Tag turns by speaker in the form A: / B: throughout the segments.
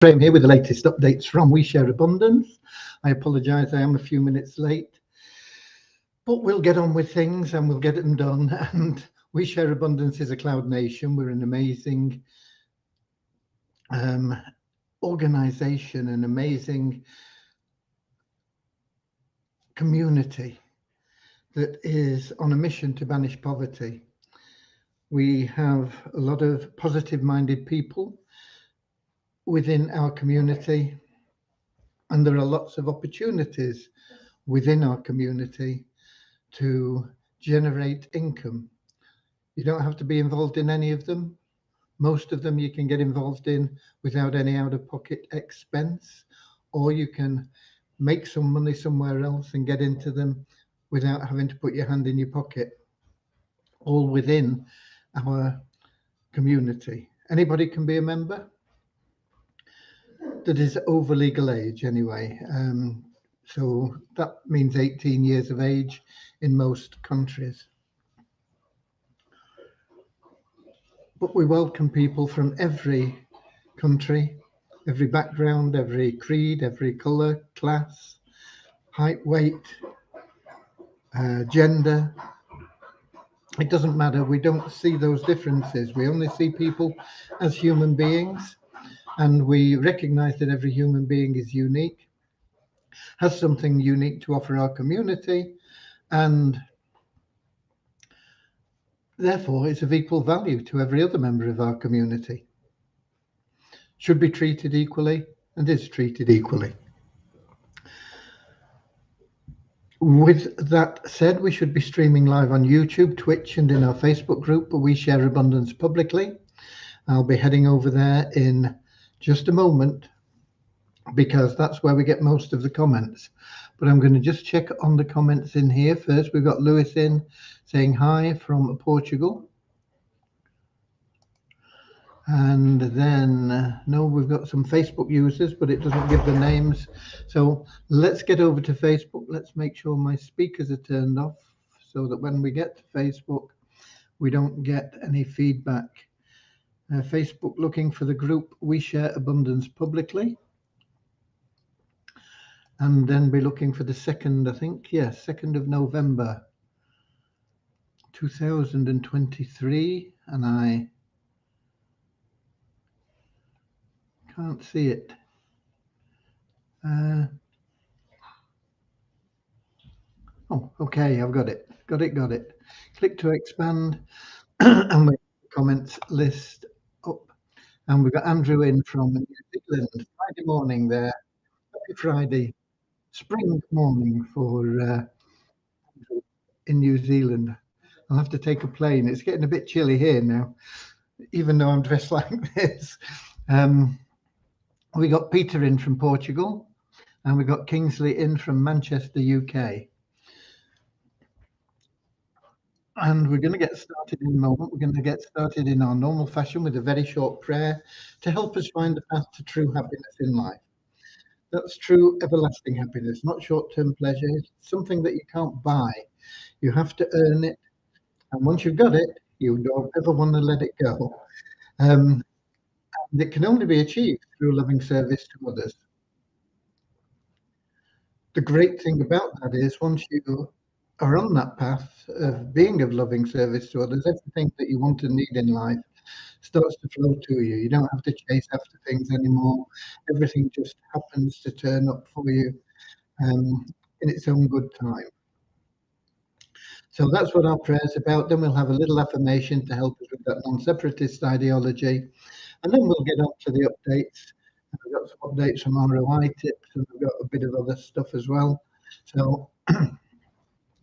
A: Graham here with the latest updates from We Share Abundance. I apologise, I am a few minutes late, but we'll get on with things and we'll get them done. And We Share Abundance is a cloud nation. We're an amazing organisation, an amazing community that is on a mission to banish poverty. We have a lot of positive-minded people within our community, and there are lots of opportunities within our community to generate income. You don't have to be involved in any of them. Most of them you can get involved in without any out-of-pocket expense, or you can make some money somewhere else and get into them without having to put your hand in your pocket, all within our community. Anybody can be a member that is over legal age anyway. So that means 18 years of age in most countries. But we welcome people from every country, every background, every creed, every colour, class, height, weight, gender. It doesn't matter. We don't see those differences. We only see people as human beings, and we recognise that every human being is unique, has something unique to offer our community, and therefore is of equal value to every other member of our community. Should be treated equally and is treated equally. With that said, we should be streaming live on YouTube, Twitch, and in our Facebook group, but We Share Abundance publicly. I'll be heading over there in just a moment because that's where we get most of the comments. But I'm going to just check on the comments in here first. We've got Lewis in saying hi from Portugal. And then, no, we've got some Facebook users, but it doesn't give the names. So let's get over to Facebook. Let's make sure my speakers are turned off so that when we get to Facebook, we don't get any feedback. Facebook looking for the group We Share Abundance publicly. And then be looking for the 2nd, I think, yes, 2nd of November, 2023. And I can't see it. Oh, okay, I've got it. Got it. Click to expand and we comments list up. And we've got Andrew in from New Zealand. Friday morning there. Happy Friday. Spring morning for in New Zealand. I'll have to take a plane. It's getting a bit chilly here now, even though I'm dressed like this. We got Peter in from Portugal, and we got Kingsley in from Manchester, UK. And we're going to get started in a moment. We're going to get started in our normal fashion with a very short prayer to help us find the path to true happiness in life. That's true everlasting happiness, not short-term pleasure. It's something that you can't buy. You have to earn it. And once you've got it, you don't ever want to let it go. It can only be achieved through loving service to others. The great thing about that is once you are on that path of being of loving service to others, everything that you want and need in life starts to flow to you. You don't have to chase after things anymore. Everything just happens to turn up for you in its own good time. So that's what our prayer is about. Then we'll have a little affirmation to help us with that non-separatist ideology. And then we'll get on to the updates. We've got some updates from ROI tips, and we've got a bit of other stuff as well. So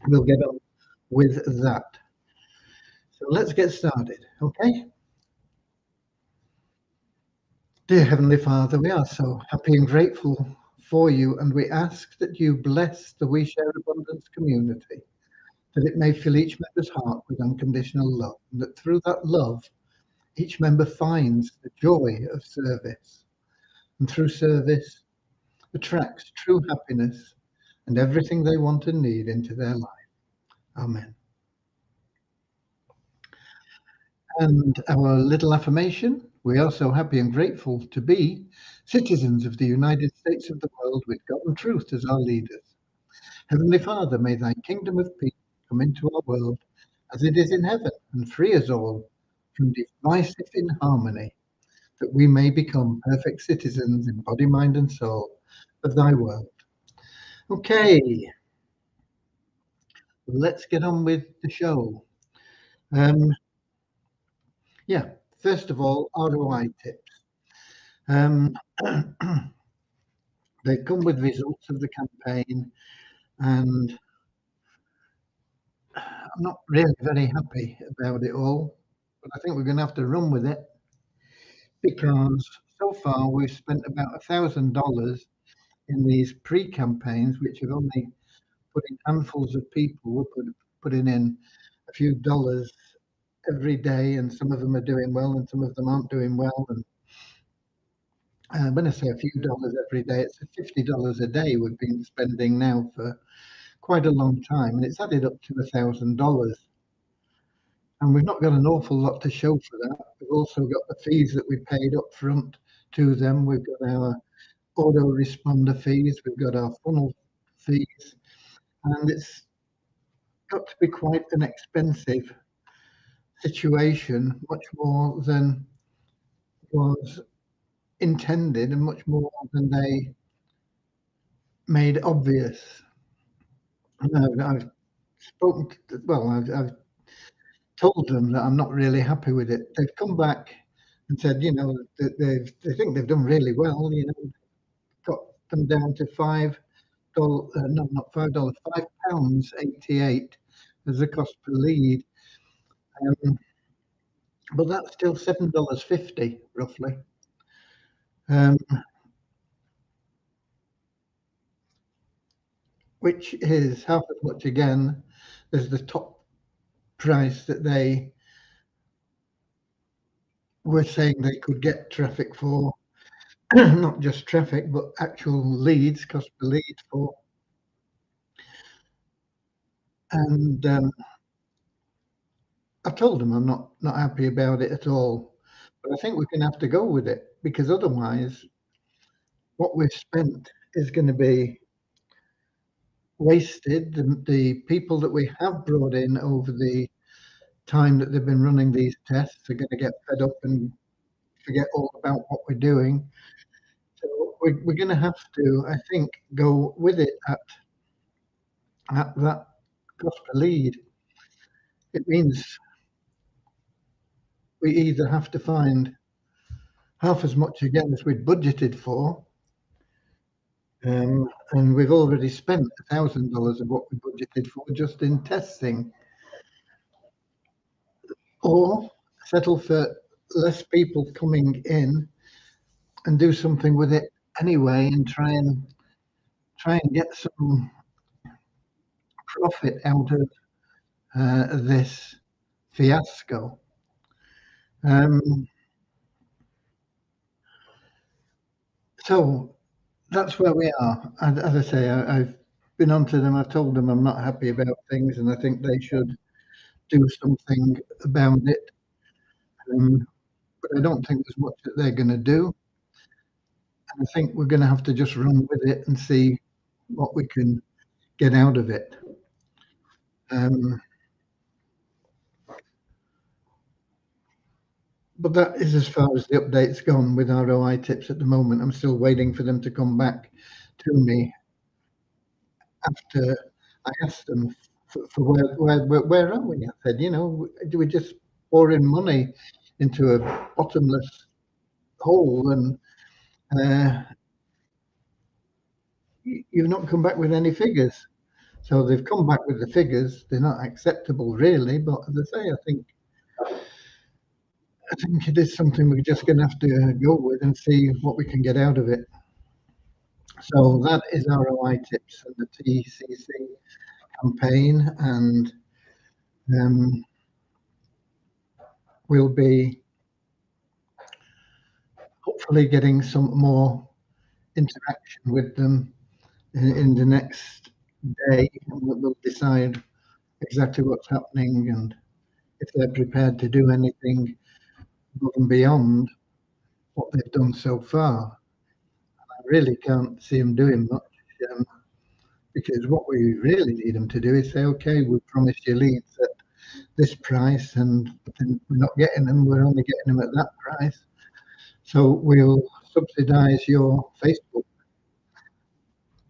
A: we'll get on with that. So let's get started, okay? Dear Heavenly Father, we are so happy and grateful for you, and we ask that you bless the We Share Abundance community, that it may fill each member's heart with unconditional love, and that through that love, each member finds the joy of service, and through service, attracts true happiness and everything they want and need into their life. Amen. And our little affirmation, we are so happy and grateful to be Citizens of the United States of the world, with God and truth as our leaders. Heavenly Father, may thy kingdom of peace come into our world as it is in heaven, and free us all from divisive inharmony, that we may become perfect citizens in body, mind, and soul of thy world. Okay, let's get on with the show. Um, yeah, first of all, ROI tips. They come with results of the campaign, and I'm not really very happy about it all, but I think we're going to have to run with it because so far we've spent about $1,000 in these pre-campaigns, which have only put in handfuls of people. We're putting in a few dollars every day, and some of them are doing well, and some of them aren't doing well. And when I say a few dollars every day, it's $50 a day we've been spending now for quite a long time, and it's added up to $1,000. And we've not got an awful lot to show for that. We've also got the fees that we paid up front to them. We've got our autoresponder fees, we've got our funnel fees, and it's got to be quite an expensive situation, much more than was intended and much more than they made obvious. And I've spoken to, well, I've told them that I'm not really happy with it. They've come back and said, you know, that they think they've done really well. You know, got them down to $5, no, not $5, £5.88 as the cost per lead. But that's still $7.50 roughly. Um, which is half as much again as the top price that they were saying they could get traffic for, not just traffic, but actual leads, cost per lead for. And I told them I'm not happy about it at all, but I think we're going to have to go with it because otherwise, what we've spent is going to be wasted. The people that we have brought in over the time that they've been running these tests are going to get fed up and forget all about what we're doing. So we're going to have to, I think, go with it at that cost per lead. It means we either have to find half as much again as we'd budgeted for, and we've already spent $1,000 of what we budgeted for just in testing, or settle for less people coming in and do something with it anyway and try and get some profit out of this fiasco. So that's where we are. As I say, I've been on to them. I've told them I'm not happy about things, and I think they should do something about it. But I don't think there's much that they're going to do. And I think we're going to have to just run with it and see what we can get out of it. But that is as far as the update's gone with ROI tips at the moment. I'm still waiting for them to come back to me after I asked them for where are we? I said, you know, do we just pouring money into a bottomless hole, and you've not come back with any figures. So they've come back with the figures. They're not acceptable really, but as I say, I think it is something we're just going to have to go with and see what we can get out of it. So that is ROI tips and the TCC campaign, and we'll be hopefully getting some more interaction with them in the next day, and we'll decide exactly what's happening and if they're prepared to do anything above and beyond what they've done so far. really can't see them doing much, because what we really need them to do is say, okay, we promised you leads at this price, and then we're not getting them. We're only getting them at that price. So we'll subsidise your Facebook.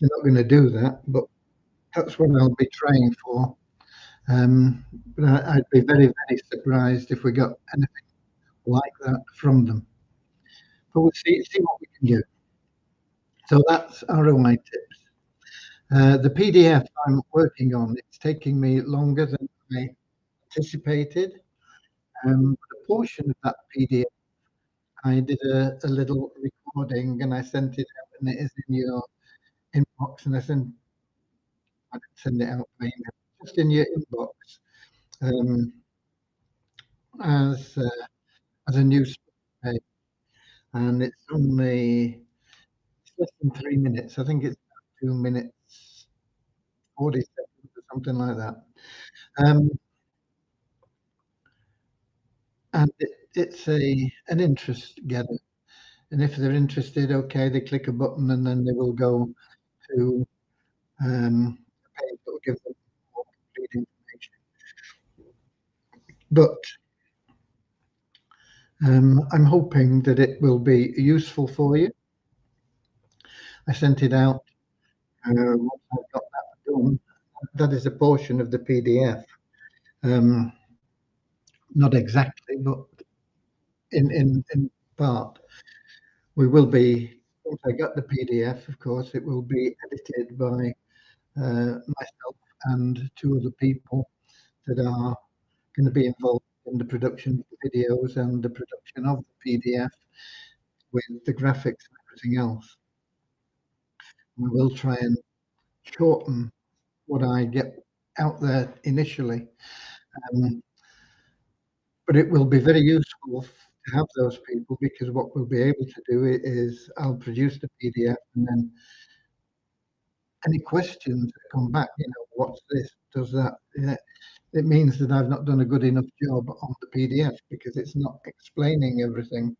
A: They're not going to do that, but that's what I'll be trying for. But I'd be very, very surprised if we got anything like that from them. But we'll see what we can do. So that's ROI tips. The PDF I'm working on, it's taking me longer than I anticipated. A portion of that PDF, I did a little recording and I sent it out, and it is in your inbox. And I didn't send it out by email, just in your inbox, um, as a news page. And it's only less than 3 minutes. I think it's 2 minutes 40 seconds or something like that. And it's an interest gather. And if they're interested, okay, they click a button and then they will go to a page that will give them more complete information. But I'm hoping that it will be useful for you. I sent it out. Once I've got that done, that is a portion of the PDF. Not exactly, but in part. We will be, once I got the PDF, of course, it will be edited by myself and two other people that are going to be involved in the production of the videos and the production of the PDF with the graphics and everything else. We will try and shorten what I get out there initially, but it will be very useful to have those people, because what we'll be able to do is I'll produce the PDF, and then any questions that come back, what's this, does that, it means that I've not done a good enough job on the PDF because it's not explaining everything.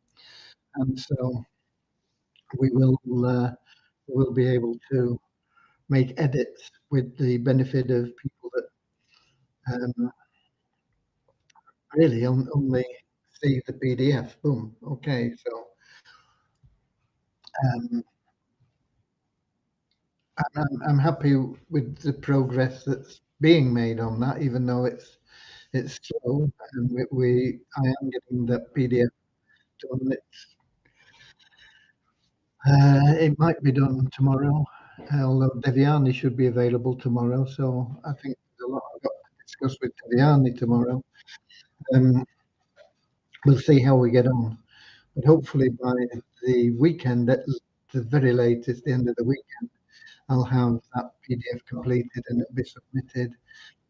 A: And so we will be able to make edits with the benefit of people that really only see the PDF. Boom. Okay. So I'm happy with the progress that's being made on that, even though it's slow, and I am getting that PDF done. It might be done tomorrow, although Devyani should be available tomorrow. So I think there's a lot I've got to discuss with Devyani tomorrow. We'll see how we get on, but hopefully by the weekend, at the very latest, the end of the weekend, I'll have that PDF completed and it'll be submitted,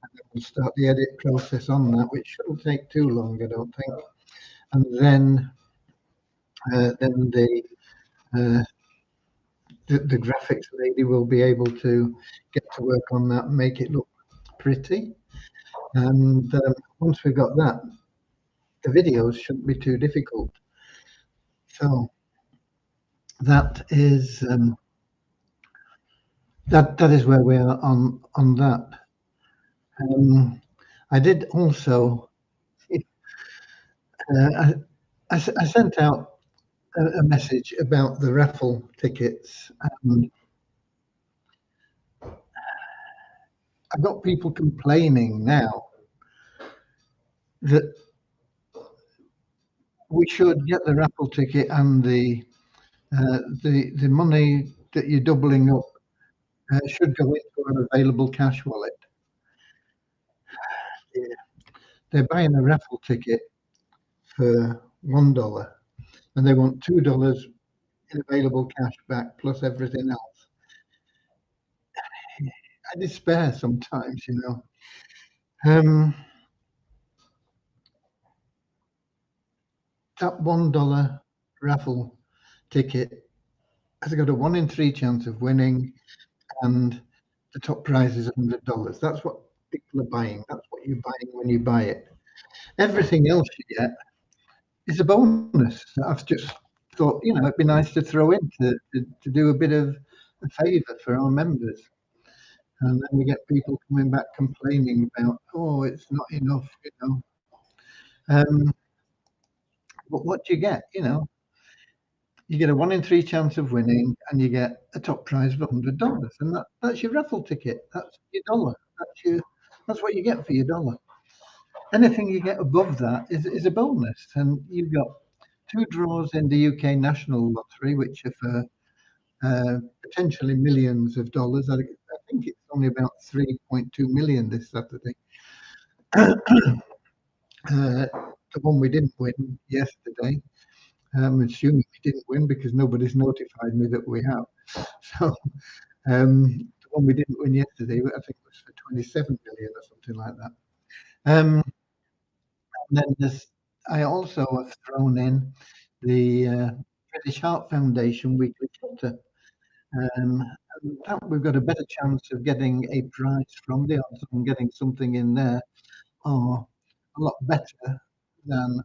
A: and then we'll start the edit process on that, which shouldn't take too long, I don't think. And then the graphics lady will be able to get to work on that and make it look pretty. And once we've got that, the videos shouldn't be too difficult. So that is that is where we are on that. I did also. I sent out a message about the raffle tickets, and I've got people complaining now that we should get the raffle ticket and the money that you're doubling up should go into an available cash wallet. Yeah. They're buying a raffle ticket for $1, and they want $2 in available cash back plus everything else. I despair sometimes, That $1 raffle ticket has got a 1 in 3 chance of winning, and the top prize is $100. That's what people are buying. That's what you're buying when you buy it. Everything else you get is a bonus that I've just thought, it'd be nice to throw in to do a bit of a favour for our members. And then we get people coming back complaining about, oh, it's not enough. Um, but what do you get? You get a 1 in 3 chance of winning, and you get a top prize of $100, and that's your raffle ticket. That's your dollar. That's what you get for your dollar. Anything you get above that is a bonus, and you've got 2 draws in the UK National Lottery, which are for potentially millions of dollars. I think it's only about 3.2 million this Saturday. The one we didn't win yesterday. I'm assuming we didn't win because nobody's notified me that we have. So the one we didn't win yesterday, I think was for 27 million or something like that. And then I also have thrown in the British Heart Foundation weekly flutter. And that we've got a better chance of getting a prize from. The odds on getting something in there are a lot better than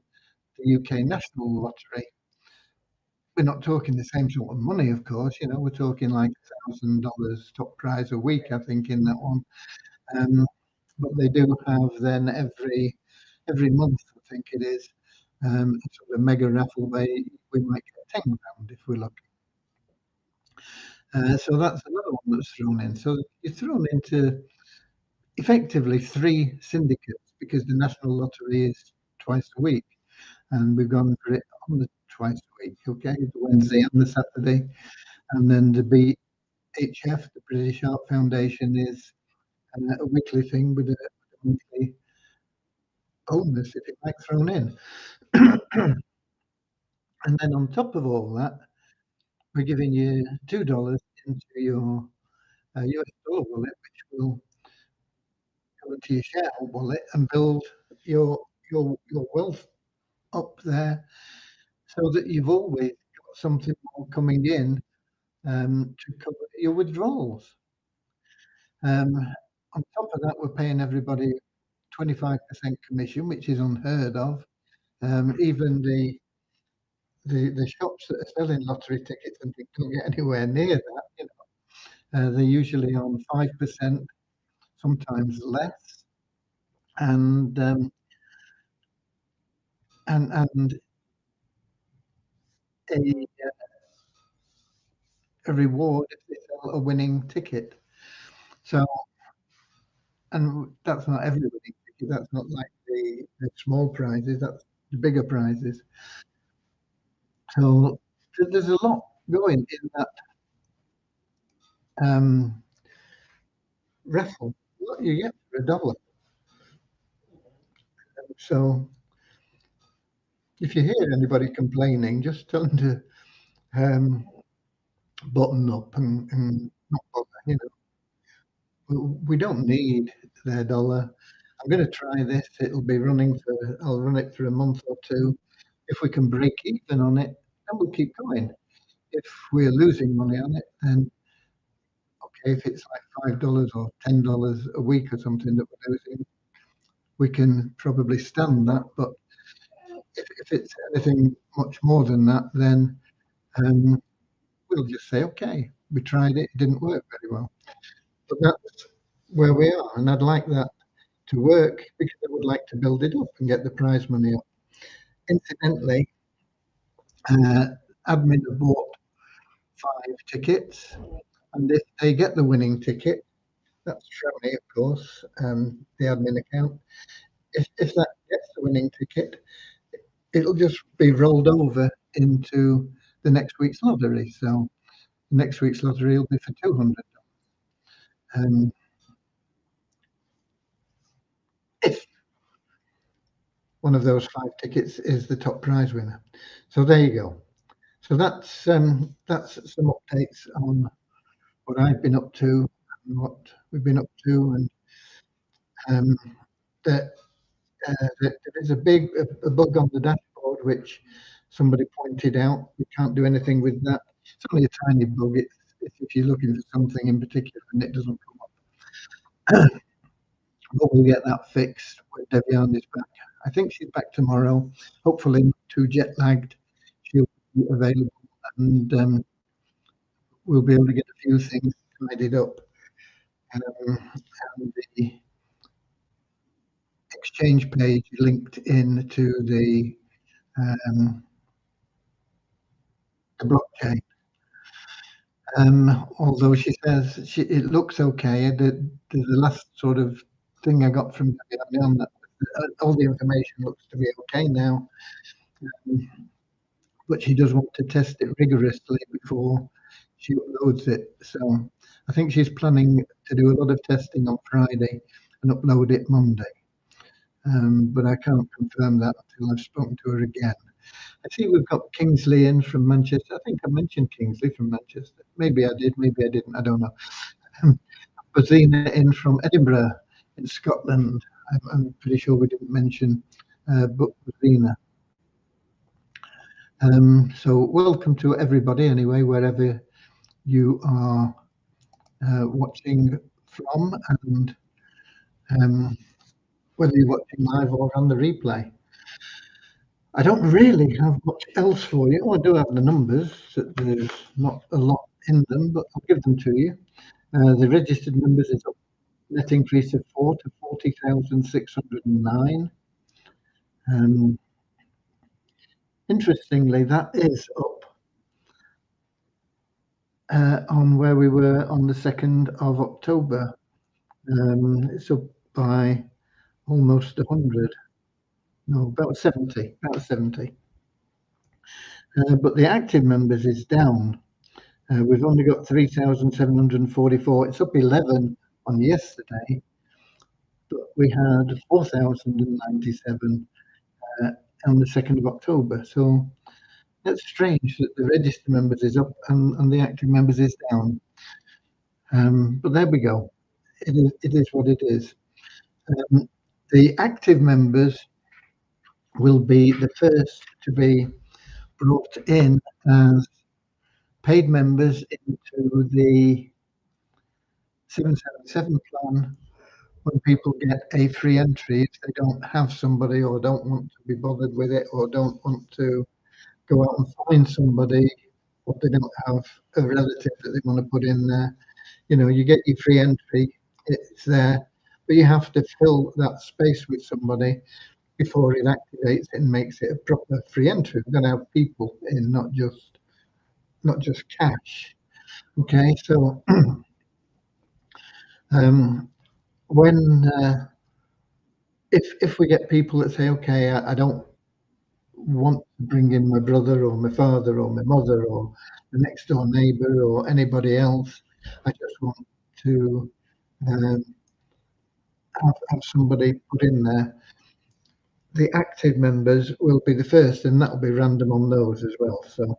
A: the UK National Lottery. We're not talking the same sort of money, of course. We're talking like $1,000 top prize a week, I think, in that one. But they do have then every month, I think it is, sort of a mega raffle where we might get £10 if we're lucky. So that's another one that's thrown in. So you're thrown into effectively 3 syndicates because the National Lottery is twice a week, and we've gone for it on the twice a week. Okay, the Wednesday and the Saturday, and then the BHF, the British Heart Foundation, is a weekly thing with a monthly bonus, if you like, thrown in. And then on top of all that, we're giving you $2 into your US dollar wallet, which will go into your shareholder wallet and build your wealth up there, so that you've always got something more coming in to cover your withdrawals. On top of that, we're paying everybody 25% commission, which is unheard of. Even the shops that are selling lottery tickets and things don't get anywhere near that. They're usually on 5%, sometimes less, and a, a reward if they sell a winning ticket. So, and that's not every winning ticket. That's not like the small prizes. That's the bigger prizes. So there's a lot going in that raffle. What you get for $1. So if you hear anybody complaining, just tell them to button up and not bother. We don't need their dollar. I'm going to try this. I'll run it for a month or two. If we can break even on it, then we'll keep going. If we're losing money on it, then okay, if it's like $5 or $10 a week or something that we're losing, we can probably stand that. But if it's anything much more than that, then we'll just say, okay, we tried it, it didn't work very well. But that's where we are, and I'd like that to work because I would like to build it up and get the prize money up. Incidentally, admin have bought 5 tickets, and if they get the winning ticket, that's Shravani, of course, the admin account. If that gets the winning ticket, it'll just be rolled over into the next week's lottery. So next week's lottery will be for $200. If one of those 5 tickets is the top prize winner. So there you go. So that's some updates on what I've been up to and what we've been up to, and that there is a bug on the dashboard which somebody pointed out. We can't do anything with that. It's only a tiny bug. It's if you're looking for something in particular and it doesn't come up. But we'll get that fixed when Devian is back. I think she's back tomorrow. Hopefully not too jet lagged. She'll be be available, and we'll be able to get a few things tidied up. And the exchange page linked in to um, the blockchain. Although she says it looks okay. The last sort of thing I got from Gabby on that all the information looks to be okay now, but she does want to test it rigorously before she uploads it. So I think she's planning to do a lot of testing on Friday and upload it Monday. But I can't confirm that until I've spoken to her again. I see we've got Kingsley in from Manchester. I think I mentioned Kingsley from Manchester. Maybe I did, maybe I didn't. I don't know. Bazina in from Edinburgh in Scotland. I'm pretty sure we didn't mention Bazina. So welcome to everybody anyway, wherever you are watching from, and whether you're watching live or on the replay. I don't really have much else for you. Oh, I do have the numbers. There's not a lot in them, but I'll give them to you. The registered members is up, net increase of 4 to 40,609. Interestingly, that is up on where we were on the 2nd of October. It's up by almost 100. No, about 70. About 70. But the active members is down. We've only got 3,744. It's up 11 on yesterday, but we had 4,097 on the 2nd of October. So that's strange that the registered members is up and the active members is down. But there we go. It is what it is. The active members will be the first to be brought in as paid members into the 777 plan when people get a free entry if they don't have somebody or don't want to be bothered with it or don't want to go out and find somebody or they don't have a relative that they want to put in there. You know, you get your free entry, it's there, but you have to fill that space with somebody before it activates it and makes it a proper free entry. We're going to have people in, not just cash. Okay, so when if we get people that say, okay, I don't want to bring in my brother or my father or my mother or the next door neighbour or anybody else, I just want to um, have somebody put in there. The active members will be the first, and that'll be random on those as well. So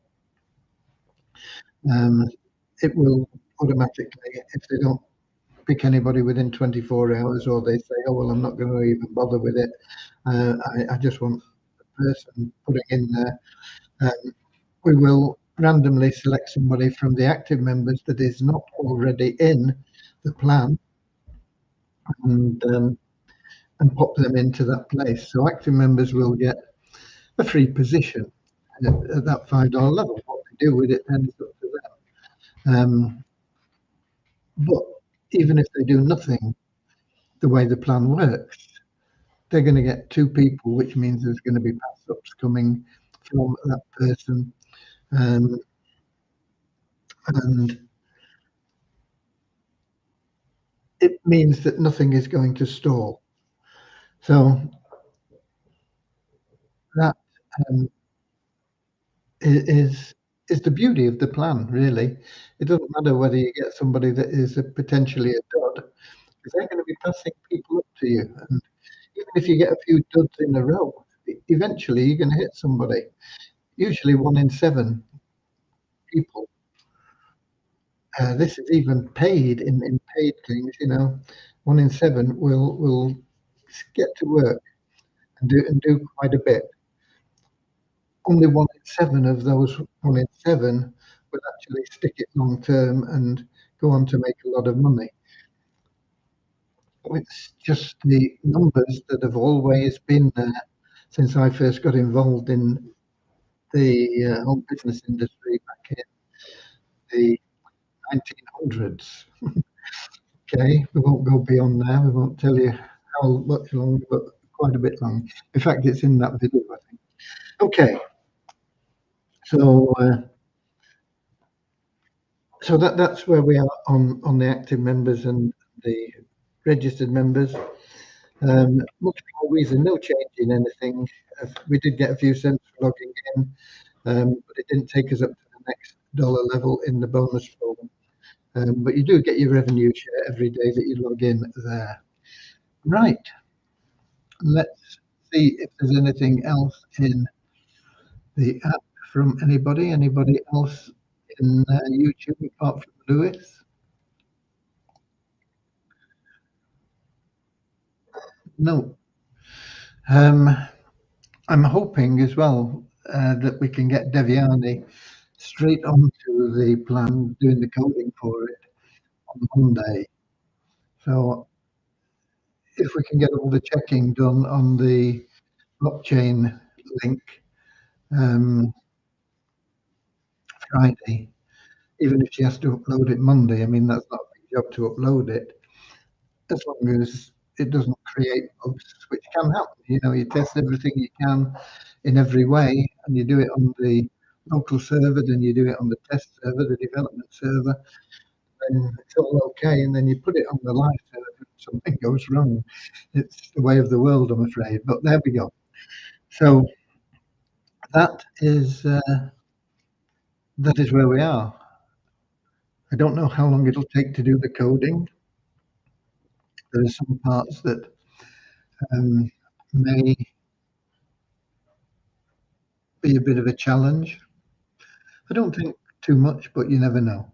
A: it will automatically, if they don't pick anybody within 24 hours, or they say, "Oh well, I'm not going to even bother with it. I just want the person putting in there." We will randomly select somebody from the active members that is not already in the plan, and pop them into that place. So active members will get a free position at that $5 level. What they do with it then is up to them. But even if they do nothing, the way the plan works, they're going to get two people, which means there's going to be pass ups coming from that person. And it means that nothing is going to stall. So that is the beauty of the plan, really. It doesn't matter whether you get somebody that is potentially a dud, because they're going to be passing people up to you. And even if you get a few duds in a row, eventually you're going to hit somebody. Usually 1 in 7 people. This is even paid in paid things. You know, 1 in 7 will get to work and do quite a bit. Only 1 in 7 of those 1 in 7 will actually stick it long term and go on to make a lot of money. It's just the numbers that have always been there since I first got involved in the whole business industry back in the 1900s. Okay, we won't go beyond there. We won't tell you how much longer, but quite a bit long. In fact, it's in that video, I think. Okay, so so that's where we are on the active members and the registered members. Multiple reason, no change in anything. We did get a few cents for logging in, but it didn't take us up to the next dollar level in the bonus form. But you do get your revenue share every day that you log in there. Right. Let's see if there's anything else in the app from anybody. Anybody else in YouTube apart from Lewis? No. I'm hoping as well that we can get Deviani straight onto the plan, doing the coding for it on Monday. So if we can get all the checking done on the blockchain link Friday, even if she has to upload it Monday, I mean, that's not a big job to upload it, as long as it doesn't create bugs, which can happen. You know, you test everything you can in every way, and you do it on the local server, then you do it on the test server, the development server, and it's all okay. And then you put it on the live server, and something goes wrong. It's the way of the world, I'm afraid. But there we go. So that is where we are. I don't know how long it'll take to do the coding. There are some parts that may be a bit of a challenge. I don't think too much, but you never know.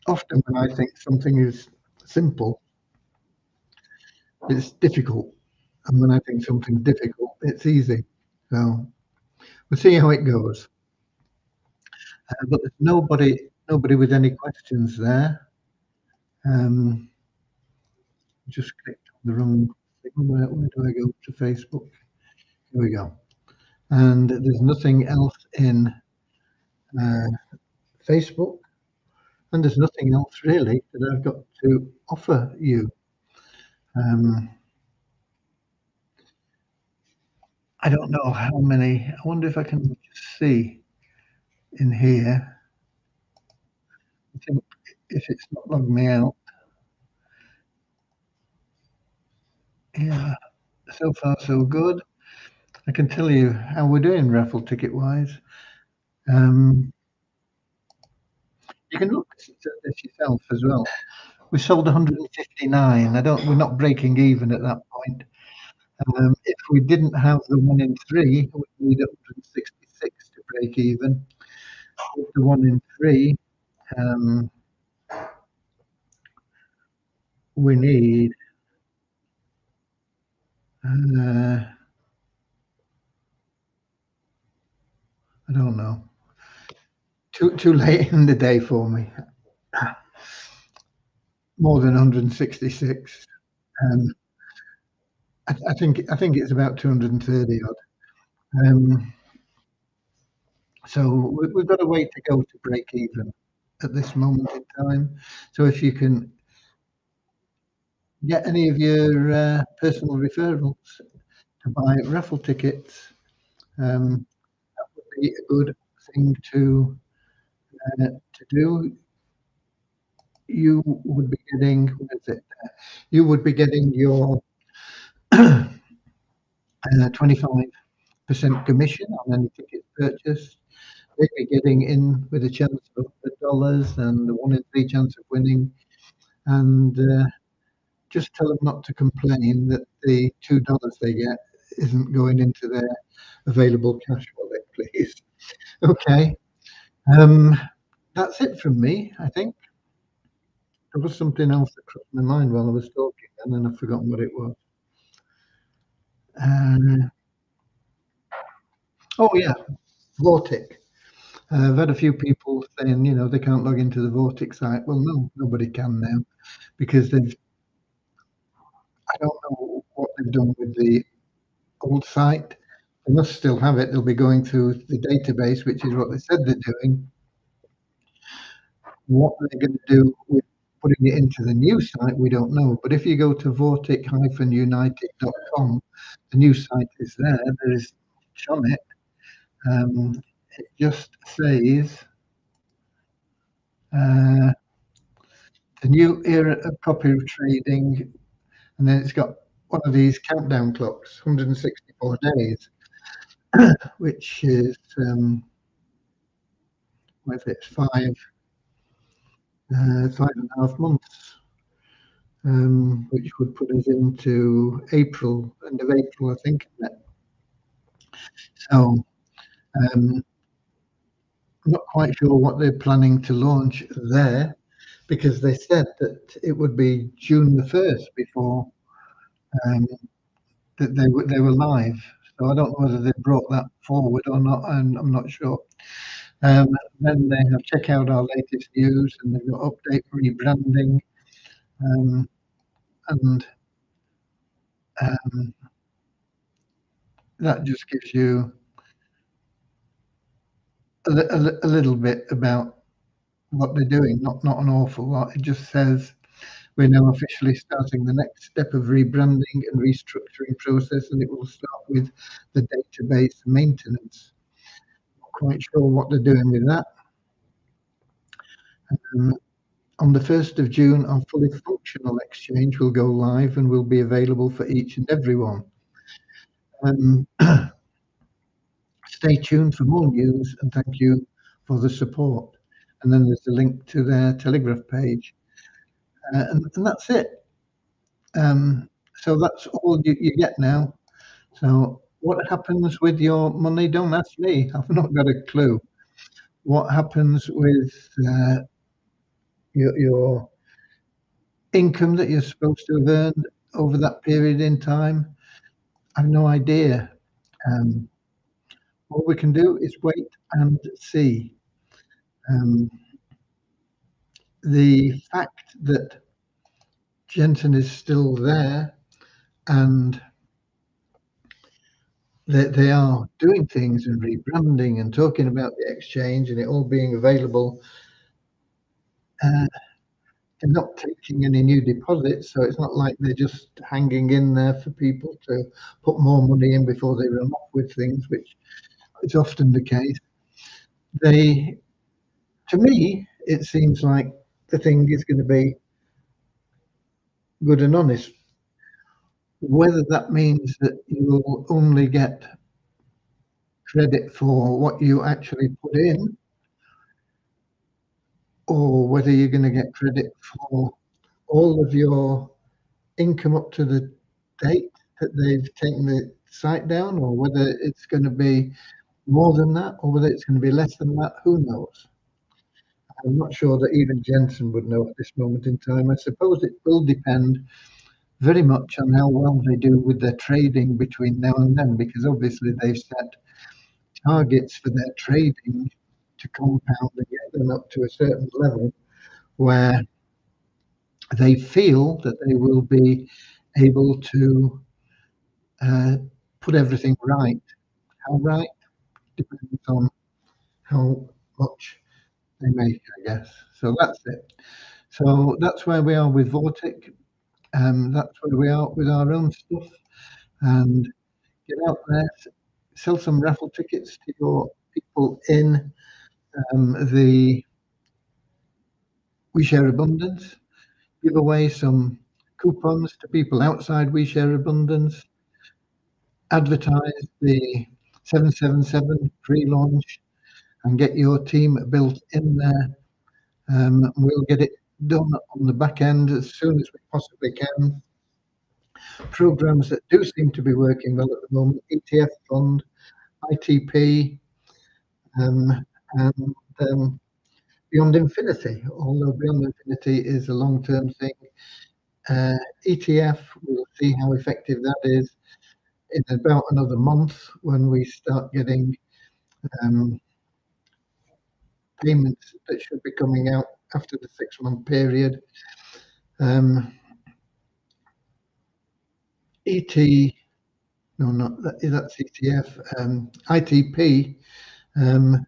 A: Often when I think something is simple, it's difficult. And when I think something's difficult, it's easy. So we'll see how it goes. But there's nobody with any questions there. Just clicked on the wrong thing. Where do I go to Facebook? Here we go. And there's nothing else in Facebook. And there's nothing else really that I've got to offer you. I don't know how many. I wonder if I can see in here. I think if it's not logged me out. Yeah, so far so good. I can tell you how we're doing raffle ticket wise. You can look at this yourself as well. We sold 159. We're not breaking even at that point. If we didn't have the 1 in 3, we'd need 166 to break even. With the 1 in 3, we need I don't know. Too late in the day for me. More than 166. I think it's about 230 odd. So we've got a way to go to break even at this moment in time. So if you can get any of your personal referrals to buy raffle tickets, that would be a good thing to do. You would be getting, what is it? You would be getting your 25% commission on any ticket purchase. They'd be getting in with a chance of the dollars and the 1 in 3 chance of winning. And just tell them not to complain that the $2 they get isn't going into their available cash wallet, please. Okay. That's it from me, I think. There was something else that crossed my mind while I was talking, and then I've forgotten what it was. Oh, yeah, Vortic. I've had a few people saying, they can't log into the Vortic site. Well, no, nobody can now because I don't know what they've done with the old site, They must still have it. They'll be going through the database, which is what they said they're doing. What they're going to do with putting it into the new site, we don't know. But if you go to vortic-united.com, the new site is there. There is on it. It just says the new era of property trading, and then it's got one of these countdown clocks, 164 days, which is what is it, 5.5 months, which would put us into April, end of April, I think. So I'm not quite sure what they're planning to launch there, because they said that it would be June the 1st before that they were live. So I don't know whether they brought that forward or not, and I'm not sure. Then they have check out our latest news, and they've got update rebranding, and that just gives you a little bit about what they're doing. Not an awful lot. It just says we're now officially starting the next step of rebranding and restructuring process, and it will start with the database maintenance. Not quite sure what they're doing with that. On the 1st of June, our fully functional exchange will go live and will be available for each and every one. Stay tuned for more news, and thank you for the support. And then there's a link to their Telegraph page, and that's it. So that's all you get now. So what happens with your money? Don't ask me. I've not got a clue. What happens with your income that you're supposed to have earned over that period in time? I've no idea. All we can do is wait and see. The fact that Jensen is still there and they are doing things and rebranding and talking about the exchange and it all being available, they're not taking any new deposits, so it's not like they're just hanging in there for people to put more money in before they run off with things, which is often the case. To me, it seems like the thing is going to be good and honest. Whether that means that you will only get credit for what you actually put in, or whether you're going to get credit for all of your income up to the date that they've taken the site down, or whether it's going to be more than that, or whether it's going to be less than that, who knows? I'm not sure that even Jensen would know at this moment in time. I suppose it will depend very much on how well they do with their trading between now and then, because obviously they've set targets for their trading to compound and get them up to a certain level where they feel that they will be able to put everything right. How right depends on how much they make, I guess. So that's it. So that's where we are with Vortic. That's where we are with our own stuff. And get out there, sell some raffle tickets to your people in the We Share Abundance. Give away some coupons to people outside We Share Abundance. Advertise the 777 pre-launch and get your team built in there. We'll get it done on the back end as soon as we possibly can. Programs that do seem to be working well at the moment: ETF fund, ITP, and Beyond Infinity. Although Beyond Infinity is a long-term thing, ETF, we'll see how effective that is in about another month when we start getting payments that should be coming out after the 6-month period. ET, No, not that. Is that CTF? ITP. Um,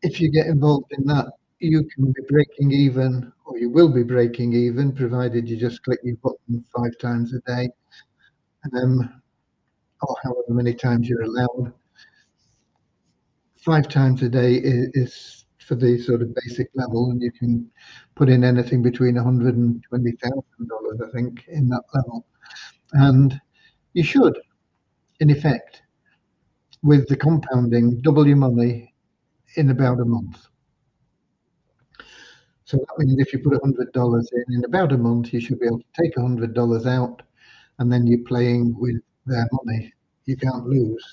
A: if you get involved in that, you can be breaking even, or you will be breaking even, provided you just click your button 5 times a day, or however many times you're allowed. 5 times a day is for the sort of basic level, and you can put in anything between $100 and $20,000, I think, in that level. And you should, in effect, with the compounding, double your money in about a month. So that means if you put $100 in about a month, you should be able to take $100 out, and then you're playing with their money. You can't lose.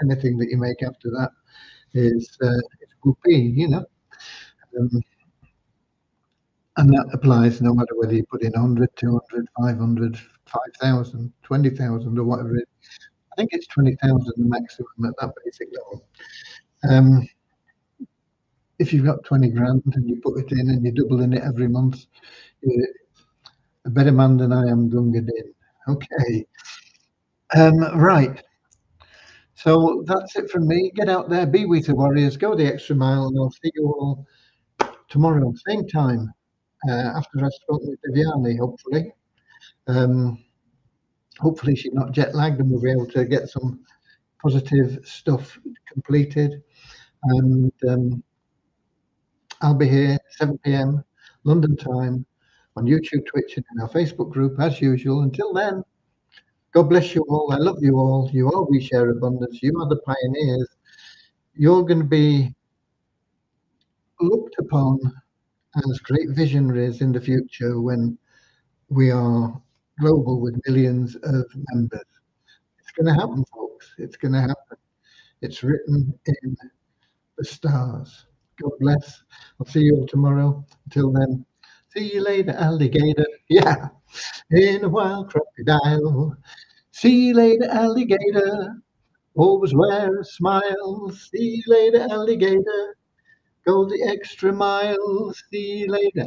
A: Anything that you make after that is whoopee, you know. Um, and that applies no matter whether you put in 100, 200, 500, 5,000, 20,000, or whatever it is. I think it's 20,000 the maximum at that basic level. If you've got 20 grand and you put it in and you're doubling it every month, you're a better man than I am, Gunga Din. Okay. Right. So that's it from me. Get out there, be with the Warriors, go the extra mile, and I'll see you all tomorrow, same time, after I've spoken with Viviani, hopefully. Hopefully she's not jet lagged and we'll be able to get some positive stuff completed. And I'll be here 7 p.m. London time on YouTube, Twitch, and in our Facebook group as usual. Until then, God bless you all. I love you all. You are We Share Abundance. You are the pioneers. You're going to be looked upon as great visionaries in the future when we are global with millions of members. It's going to happen, folks. It's going to happen. It's written in the stars. God bless. I'll see you all tomorrow. Until then, see you later, alligator. Yeah, in a wild crocodile. See you later, alligator. Always wear a smile. See you later, alligator. Go the extra mile. See you later.